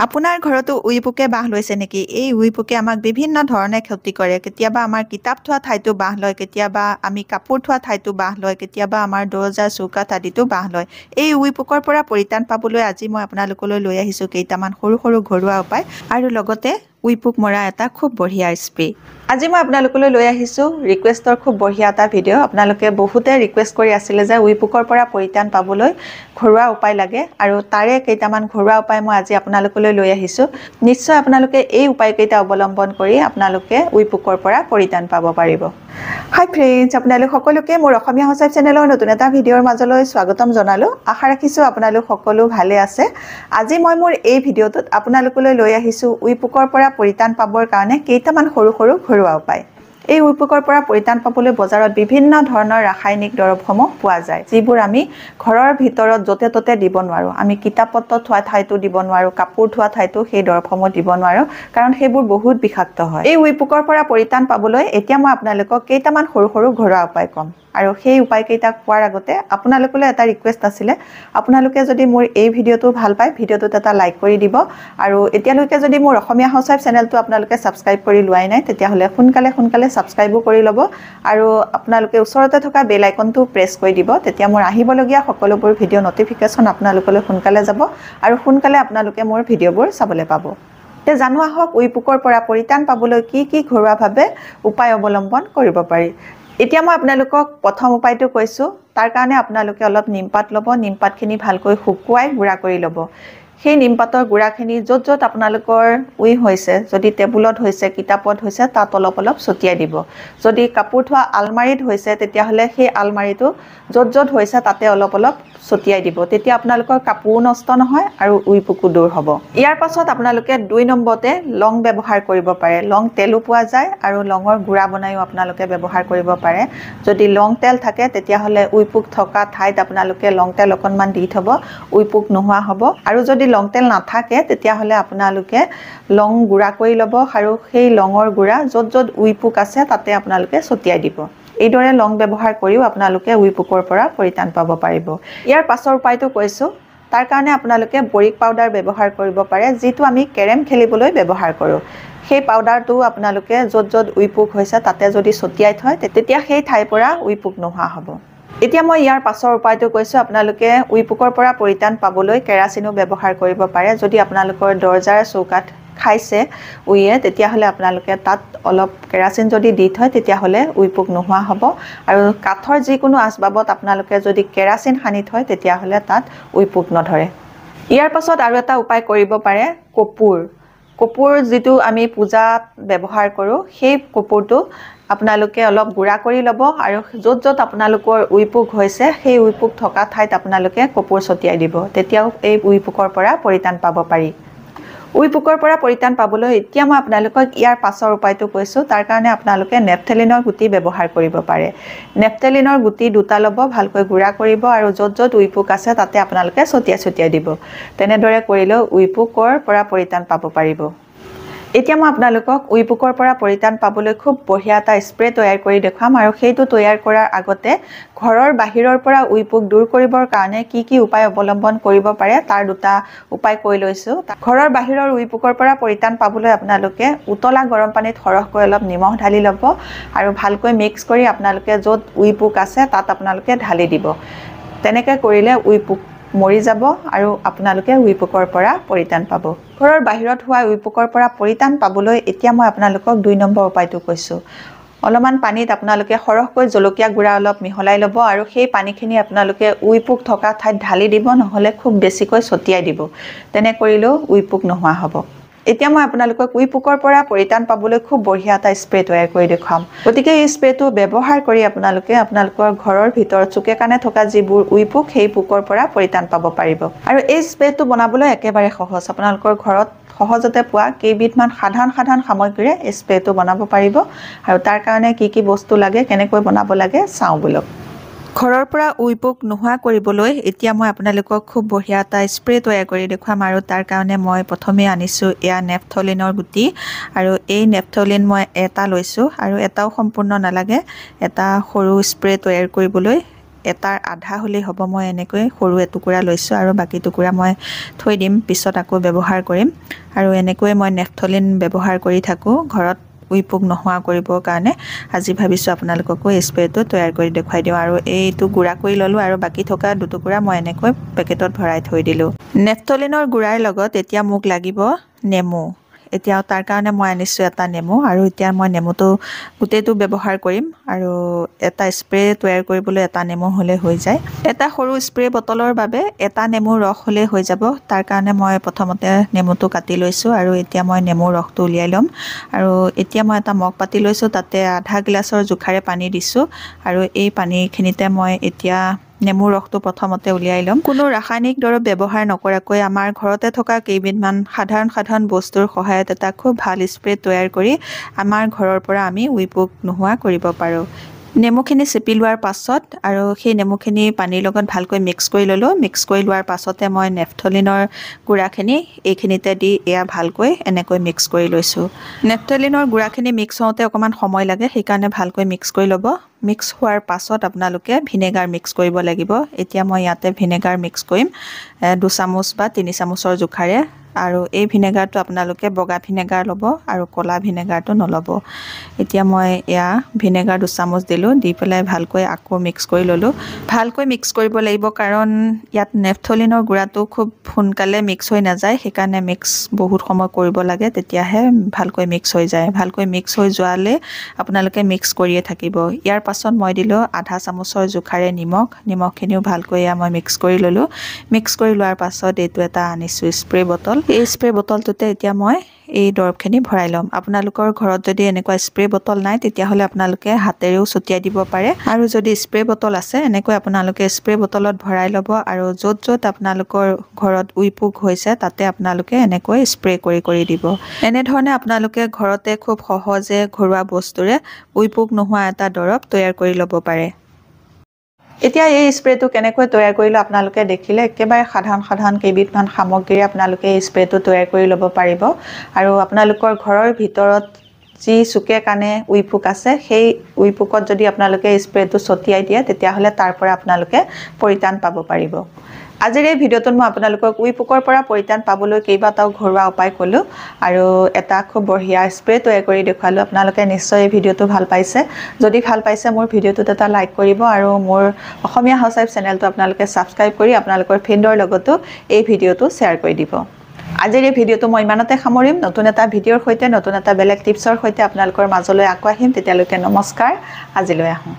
আপোনাৰ ঘৰতো উইপোকে বাহ লৈছে নেকি? এই উইপোকে আমাক বিভিন্ন ধৰণে ক্ষতি কৰে। কেতিয়াবা আমাৰ কিতাপ থোৱা ঠাইতো বাহ লয়, কেতিয়াবা আমি কাপোৰ থোৱা ঠাইতো বাহ লয়, কেতিয়াবা আমাৰ দৰজা চৌকাঠ আদিতো বাহ লয়। এই উইপোকৰ পৰা পৰিত্ৰাণ পাবলৈ আজি মই আপোনালোকলৈ লৈ আহিছোঁ কেইটামান সৰু সৰু ঘৰুৱা উপায় আৰু লগতে উইপোক মৰা এটা খুব বঢ়িয়া স্প্ৰে। আজি মই আপোনালোকলৈ লৈ আহিছোঁ ৰিকুৱেষ্টৰ খুব বঢ়িয়া এটা ভিডিঅ'। আপোনালোকে বহুতে ৰিকুৱেষ্ট কৰি আছিলে যে উইপোকৰ পৰা পৰিত্ৰাণ পাবলৈ ঘৰুৱা উপায় লাগে আৰু তাৰে কেইটামান ঘৰুৱা উপায় মই আজি আপোনালোকলৈ লৈ আহিছোঁ। নিশ্চয় আপোনালোকে এই উপায়কেইটা অৱলম্বন কৰি আপোনালোকে উইপোকৰ পৰা পৰিত্ৰাণ পাব পাৰিব। হাই ফ্ৰেণ্ডছ, আপোনালোক সকলোকে মোৰ অসমীয়া হাউচৱাইফ চেনেলৰ নতুন এটা ভিডিঅ'ৰ মাজলৈ স্বাগতম জনালোঁ। আশা ৰাখিছোঁ আপোনালোক সকলো ভালে আছে। আজি মই মোৰ এই ভিডিঅ'টোত আপোনালোকলৈ লৈ আহিছোঁ উইপোকৰ পৰা পৰিত্ৰাণ পাবৰ কাৰণে কেইটামান সৰু সৰু ঘৰুৱা উপায়। এই উইপোকৰ পৰা পৰিত্ৰাণ পাবলৈ বজাৰত বিভিন্ন ধৰণৰ ৰাসায়নিক দৰৱসমূহ পোৱা যায়, যিবোৰ আমি ঘৰৰ ভিতৰত য'তে ত'তে দিব নোৱাৰোঁ। আমি কিতাপ পত্ৰ থোৱা ঠাইতো দিব নোৱাৰোঁ, কাপোৰ থোৱা ঠাইতো সেই দৰৱসমূহ দিব নোৱাৰোঁ, কাৰণ সেইবোৰ বহুত বিষাক্ত হয়। এই উইপোকৰ পৰা পৰিত্ৰাণ পাবলৈ এতিয়া মই আপোনালোকক কেইটামান সৰু সৰু ঘৰুৱা উপায় ক'ম। আৰু সেই উপায়কেইটা কোৱাৰ আগতে আপোনালোকলৈ এটা ৰিকুৱেষ্ট আছিলে, আপোনালোকে যদি মোৰ এই ভিডিঅ'টো ভাল পায় ভিডিঅ'টোত এটা লাইক কৰি দিব। আৰু এতিয়ালৈকে যদি মোৰ অসমীয়া হাউচৱাইফ চেনেলটো আপোনালোকে ছাবস্ক্ৰাইব কৰি লোৱাই নাই, তেতিয়াহ'লে সোনকালে ছাবস্ক্ৰাইবো কৰি ল'ব আৰু আপোনালোকে ওচৰতে থকা বেল আইকনটো প্ৰেছ কৰি দিব। তেতিয়া মোৰ আহিবলগীয়া সকলোবোৰ ভিডিঅ' নটিফিকেশ্যন আপোনালোকলৈ সোনকালে যাব আৰু সোনকালে আপোনালোকে মোৰ ভিডিঅ'বোৰ চাবলৈ পাব। এতিয়া জানো আহক উইপোকৰ পৰা পৰিত্ৰাণ পাবলৈ কি কি ঘৰুৱাভাৱে উপায় অৱলম্বন কৰিব পাৰি। এতিয়া মই আপোনালোকক প্ৰথম উপায়টো কৈছোঁ। তাৰ কাৰণে আপোনালোকে অলপ নিমপাত ল'ব। নিমপাতখিনি ভালকৈ শুকুৱাই গুড়া কৰি ল'ব। সেই নিমপাতৰ গুড়াখিনি য'ত য'ত আপোনালোকৰ উই হৈছে, যদি টেবুলত হৈছে, কিতাপত হৈছে, তাত অলপ অলপ ছটিয়াই দিব। যদি কাপোৰ থোৱা আলমাৰিত হৈছে, তেতিয়াহ'লে সেই আলমাৰিটো য'ত য'ত হৈছে তাতে অলপ অলপ ছটিয়াই দিব। তেতিয়া আপোনালোকৰ কাপোৰো নষ্ট নহয় আৰু উইপোকো দূৰ হ'ব। ইয়াৰ পাছত আপোনালোকে 2 নম্বৰতে লং ব্যৱহাৰ কৰিব পাৰে। লং তেলো পোৱা যায় আৰু লঙৰ গুড়া বনাইও আপোনালোকে ব্যৱহাৰ কৰিব পাৰে। যদি লং তেল থাকে তেতিয়াহ'লে উইপোক থকা ঠাইত আপোনালোকে লং তেল অকণমান দি থ'ব, উইপোক নোহোৱা হ'ব। আৰু যদি লং তেল নাথাকে তেতিয়াহ'লে আপোনালোকে লং গুড়া কৰি ল'ব আৰু সেই লঙৰ গুড়া য'ত য'ত উইপোক আছে তাতে আপোনালোকে ছটিয়াই দিব। এইদৰে লং ব্যৱহাৰ কৰিও আপোনালোকে উইপোকৰ পৰা পৰিত্ৰাণ পাব পাৰিব। ইয়াৰ পাছৰ উপায়টো কৈছোঁ। তাৰ কাৰণে আপোনালোকে বৰিক পাউডাৰ ব্যৱহাৰ কৰিব পাৰে, যিটো আমি কেৰম খেলিবলৈ ব্যৱহাৰ কৰোঁ। সেই পাউডাৰটো আপোনালোকে য'ত য'ত উইপোক হৈছে তাতে যদি ছটিয়াই থয়, তেতিয়া সেই ঠাইৰ পৰা উইপোক নোহোৱা হ'ব। এতিয়া মই ইয়াৰ পাছৰ উপায়টো কৈছোঁ। আপোনালোকে উইপোকৰ পৰা পৰিত্ৰাণ পাবলৈ কেৰাচিনো ব্যৱহাৰ কৰিব পাৰে। যদি আপোনালোকৰ দৰজাৰ চৌকাঠ খাইছে উইয়ে, তেতিয়াহ'লে আপোনালোকে তাত অলপ কেৰাচিন যদি দি থয় তেতিয়াহ'লে উইপোক নোহোৱা হ'ব। আৰু কাঠৰ যিকোনো আচবাবত আপোনালোকে যদি কেৰাচিন সানি থয় তেতিয়াহ'লে তাত উইপোক নধৰে। ইয়াৰ পাছত আৰু এটা উপায় কৰিব পাৰে, কপোৰ যিটো আমি পূজাত ব্যৱহাৰ কৰোঁ, সেই কপোৰটো আপোনালোকে অলপ গুড়া কৰি ল'ব আৰু য'ত য'ত আপোনালোকৰ উইপোক হৈছে সেই উইপোক থকা ঠাইত আপোনালোকে কপোৰ ছটিয়াই দিব। তেতিয়াও এই উইপোকৰ পৰা পৰিত্ৰাণ পাব পাৰি। উইপোকৰ পৰা পৰিত্ৰাণ পাবলৈ এতিয়া মই আপোনালোকক ইয়াৰ পাছৰ উপায়টো কৈছোঁ। তাৰ কাৰণে আপোনালোকে নেপথেলিনৰ গুটি ব্যৱহাৰ কৰিব পাৰে। নেপথেলিনৰ গুটি 2টা ল'ব, ভালকৈ গুড়া কৰিব আৰু য'ত য'ত উইপোক আছে তাতে আপোনালোকে ছটিয়াই দিব। তেনেদৰে কৰিলেও উইপোকৰ পৰা পৰিত্ৰাণ পাব পাৰিব। এতিয়া মই আপোনালোকক উইপোকৰ পৰা পৰিত্ৰাণ পাবলৈ খুব বঢ়িয়া এটা স্প্ৰে তৈয়াৰ কৰি দেখুৱাম আৰু সেইটো তৈয়াৰ কৰাৰ আগতে ঘৰৰ বাহিৰৰ পৰা উইপোক দূৰ কৰিবৰ কাৰণে কি কি উপায় অৱলম্বন কৰিব পাৰে তাৰ 2টা উপায় কৈ লৈছোঁ। ঘৰৰ বাহিৰৰ উইপোকৰ পৰা পৰিত্ৰাণ পাবলৈ আপোনালোকে উতলা গৰম পানীত সৰহকৈ অলপ নিমখ ঢালি ল'ব আৰু ভালকৈ মিক্স কৰি আপোনালোকে য'ত উইপোক আছে তাত আপোনালোকে ঢালি দিব। তেনেকৈ কৰিলে উইপোক মৰি যাব আৰু আপোনালোকে উইপোকৰ পৰা পৰিত্ৰাণ পাব। ঘৰৰ বাহিৰত হোৱা উইপোকৰ পৰা পৰিত্ৰাণ পাবলৈ এতিয়া মই আপোনালোকক 2 নম্বৰ উপায়টো কৈছোঁ। অলপমান পানীত আপোনালোকে সৰহকৈ জলকীয়া গুড়া অলপ মিহলাই ল'ব আৰু সেই পানীখিনি আপোনালোকে উইপোক থকা ঠাইত ঢালি দিব, নহ'লে খুব বেছিকৈ ছটিয়াই দিব। তেনে কৰিলেও উইপোক নোহোৱা হ'ব। এতিয়া মই আপোনালোকক উইপোকৰ পৰা পৰিত্ৰাণ পাবলৈ খুব বঢ়িয়া এটা স্প্ৰে তৈয়াৰ কৰি দেখুৱাম। গতিকে এই স্প্ৰেটো ব্যৱহাৰ কৰি আপোনালোকে আপোনালোকৰ ঘৰৰ ভিতৰত চুকে কাণে থকা যিবোৰ উইপোক, সেই পোকৰ পৰা পৰিত্ৰাণ পাব পাৰিব। আৰু এই স্প্ৰেটো বনাবলৈ একেবাৰে সহজ। আপোনালোকৰ ঘৰত সহজতে পোৱা কেইবিধমান সাধাৰণ সামগ্ৰীৰে এই স্প্ৰেটো বনাব পাৰিব। আৰু তাৰ কাৰণে কি কি বস্তু লাগে, কেনেকৈ বনাব লাগে চাওঁ বলক। ঘৰৰ পৰা উইপোক নোহোৱা কৰিবলৈ এতিয়া মই আপোনালোকক খুব বঢ়িয়া এটা স্প্ৰে তৈয়াৰ কৰি দেখুৱাম। আৰু তাৰ কাৰণে মই প্ৰথমে আনিছোঁ এয়া নেপথলিনৰ গুটি আৰু এই নেপথলিন মই এটা লৈছোঁ আৰু এটাও সম্পূৰ্ণ নালাগে। এটা সৰু স্প্ৰে তৈয়াৰ কৰিবলৈ এটাৰ আধা হ'লেই হ'ব মই এনেকৈ সৰু এটুকুৰা লৈছোঁ আৰু বাকী টুকুৰা মই থৈ দিম পিছত আকৌ ব্যৱহাৰ কৰিম আৰু এনেকৈ মই নেফথলিন ব্যৱহাৰ কৰি থাকোঁ ঘৰত উই পোক নোহোৱা কৰিবৰ কাৰণে আজি ভাবিছোঁ আপোনালোককো এই স্প্ৰেটো তৈয়াৰ কৰি দেখুৱাই দিওঁ আৰু এইটো গুড়া কৰি ল'লোঁ আৰু বাকী থকা দুটুকুৰা মই এনেকৈ পেকেটত ভৰাই থৈ দিলোঁ নেফথলিনৰ গুড়াৰ লগত এতিয়া মোক লাগিব নেমু এতিয়া তাৰ কাৰণে মই আনিছোঁ এটা নেমু আৰু এতিয়া মই নেমুটো গোটেইটো ব্যৱহাৰ কৰিম আৰু এটা স্প্ৰে তৈয়াৰ কৰিবলৈ এটা নেমু হ'লে হৈ যায় এটা সৰু স্প্ৰে বটলৰ বাবে এটা নেমুৰ ৰস হ'লে হৈ যাব তাৰ কাৰণে মই প্ৰথমতে নেমুটো কাটি লৈছোঁ আৰু এতিয়া মই নেমুৰ ৰসটো উলিয়াই ল'ম আৰু এতিয়া মই এটা মগ পাতি লৈছোঁ তাতে আধা গিলাচৰ জোখাৰে পানী দিছোঁ আৰু এই পানীখিনিতে মই এতিয়া নেমুৰ ৰসটো প্ৰথমতে উলিয়াই ল'ম কোনো ৰাসায়নিক দৰৱ ব্যৱহাৰ নকৰাকৈ আমাৰ ঘৰতে থকা কেইবিধমান সাধাৰণ বস্তুৰ সহায়ত এটা খুব ভাল স্প্ৰে তৈয়াৰ কৰি আমাৰ ঘৰৰ পৰা আমি উই পোক নোহোৱা কৰিব পাৰোঁ নেমুখিনি চেপি লোৱাৰ পাছত আৰু সেই নেমুখিনি পানীৰ লগত ভালকৈ মিক্স কৰি ল'লোঁ মিক্স কৰি লোৱাৰ পাছতে মই নেফথলিনৰ গুড়াখিনি এইখিনিতে দি এয়া ভালকৈ এনেকৈ মিক্স কৰি লৈছোঁ নেফথলিনৰ গুড়াখিনি মিক্স হওঁতে অকণমান সময় লাগে সেইকাৰণে ভালকৈ মিক্স কৰি ল'ব মিক্স হোৱাৰ পাছত আপোনালোকে ভিনেগাৰ মিক্স কৰিব লাগিব এতিয়া মই ইয়াতে ভিনেগাৰ মিক্স কৰিম 2 চামুচ বা 3 চামুচৰ জোখাৰে আৰু এই ভিনেগাৰটো আপোনালোকে বগা ভিনেগাৰ ল'ব আৰু ক'লা ভিনেগাৰটো নল'ব এতিয়া মই এয়া ভিনেগাৰ 2 চামুচ দিলোঁ দি পেলাই ভালকৈ আকৌ মিক্স কৰি ল'লোঁ ভালকৈ মিক্স কৰিব লাগিব কাৰণ ইয়াত নেফথলিনৰ গুড়াটো খুব সোনকালে মিক্স হৈ নাযায় সেইকাৰণে মিক্স বহুত সময় কৰিব লাগে তেতিয়াহে ভালকৈ মিক্স হৈ যায় ভালকৈ মিক্স হৈ যোৱালে আপোনালোকে মিক্স কৰিয়ে থাকিব ইয়াৰ পাছত মই দিলোঁ আধা চামুচৰ জোখাৰে নিমখখিনিও ভালকৈ মই মিক্স কৰি ল'লোঁ মিক্স কৰি লোৱাৰ পাছত এইটো এটা আনিছোঁ স্প্ৰে বটল এই স্প্ৰে বটলটোতে এতিয়া মই এই দৰৱখিনি ভৰাই ল'ম আপোনালোকৰ ঘৰত যদি এনেকুৱা স্প্ৰে বটল নাই তেতিয়াহ'লে আপোনালোকে হাতেৰেও ছটিয়াই দিব পাৰে আৰু যদি স্প্ৰে বটল আছে এনেকৈ আপোনালোকে স্প্ৰে বটলত ভৰাই ল'ব আৰু য'ত আপোনালোকৰ ঘৰত উই পোক হৈছে তাতে আপোনালোকে এনেকৈ স্প্ৰে কৰি দিব এনেধৰণে আপোনালোকে ঘৰতে খুব সহজে ঘৰুৱা বস্তুৰে উই পোক নোহোৱা এটা দৰৱ তৈয়াৰ কৰি ল'ব পাৰে এতিয়া এই স্প্ৰেটো কেনেকৈ তৈয়াৰ কৰিলে আপোনালোকে দেখিলে একেবাৰে সাধাৰণ কেইবিধমান সামগ্ৰীৰে আপোনালোকে এই স্প্ৰেটো তৈয়াৰ কৰি ল'ব পাৰিব আৰু আপোনালোকৰ ঘৰৰ ভিতৰত যি চুকে কাণে উই পোক আছে সেই উই পোকত যদি আপোনালোকে এই স্প্ৰেটো ছটিয়াই দিয়ে তেতিয়াহ'লে তাৰ পৰা আপোনালোকে পৰিত্ৰাণ পাব পাৰিব আজিৰ এই ভিডিঅ'টোত মই আপোনালোকক উই পোকৰ পৰা পৰিত্ৰাণ পাবলৈ কেইবাটাও ঘৰুৱা উপায় ক'লোঁ আৰু এটা খুব বঢ়িয়া স্প্ৰে তৈয়াৰ কৰি দেখুৱালোঁ আপোনালোকে নিশ্চয় এই ভিডিঅ'টো ভাল পাইছে যদি ভাল পাইছে মোৰ ভিডিঅ'টোত এটা লাইক কৰিব আৰু মোৰ অসমীয়া হাউচৱাইফ চেনেলটো আপোনালোকে ছাবস্ক্ৰাইব কৰি আপোনালোকৰ ফ্ৰেণ্ডৰ লগতো এই ভিডিঅ'টো শ্বেয়াৰ কৰি দিব আজিৰ এই ভিডিঅ'টো মই ইমানতে সামৰিম নতুন এটা ভিডিঅ'ৰ সৈতে নতুন এটা বেলেগ টিপছৰ সৈতে আপোনালোকৰ মাজলৈ আকৌ আহিম তেতিয়ালৈকে নমস্কাৰ আজিলৈ আহোঁ